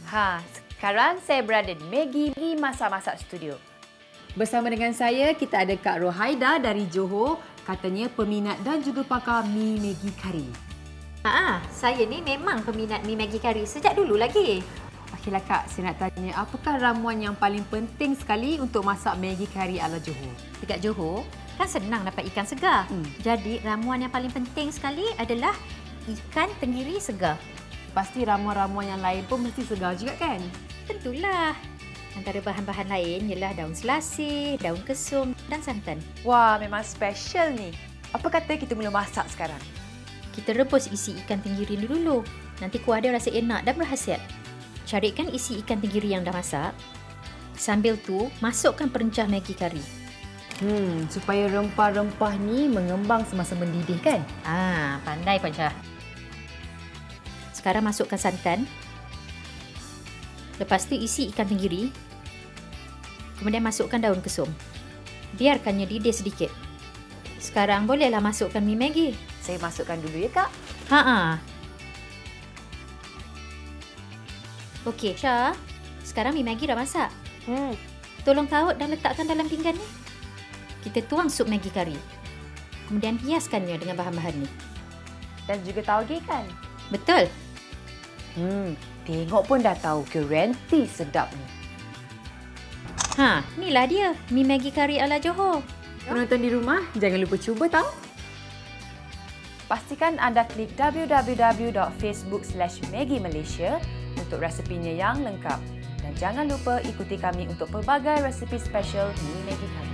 Sekarang saya berada di Maggi Masak-Masak Studio. Bersama dengan saya, kita ada Kak Rohaida dari Johor. Katanya peminat dan juga pakar mi Maggi kari. Saya ni memang peminat mi Maggi kari sejak dulu lagi. Okeylah Kak, saya nak tanya, apakah ramuan yang paling penting sekali untuk masak Maggi kari ala Johor? Dekat Johor, kan senang dapat ikan segar. Jadi, ramuan yang paling penting sekali adalah ikan tenggiri segar. Pasti ramuan-ramuan yang lain pun mesti segar juga kan? Tentulah. Antara bahan-bahan lain ialah daun selasih, daun kesum dan santan. Wah, memang special ni. Apa kata kita mula masak sekarang? Kita rebus isi ikan tenggiri dulu. Nanti kuah dia rasa enak dan berkhasiat. Carikan isi ikan tenggiri yang dah masak. Sambil tu, masukkan perencah Maggi kari. Supaya rempah-rempah ni mengembang semasa mendidih kan? Pandai Panca. Sekarang masukkan santan. Lepas tu isi ikan tenggiri. Kemudian masukkan daun kesum. Biarkannya didih sedikit. Sekarang bolehlah masukkan mi Maggi. Saya masukkan dulu ya, Kak. Okey, Syah. Sekarang mi Maggi dah masak. Tolong taut dan letakkan dalam pinggan ni. Kita tuang sup Maggi kari. Kemudian hiaskannya dengan bahan-bahan ni. Dan juga tauge kan? Betul. Tengok pun dah tahu garanti sedap ni. Inilah dia mi Maggi kari ala Johor. Penonton di rumah, jangan lupa cuba tahu. Pastikan anda klik www.facebook.com/Maggi Malaysia untuk resepinya yang lengkap. Dan jangan lupa ikuti kami untuk pelbagai resepi special mi Maggi kari.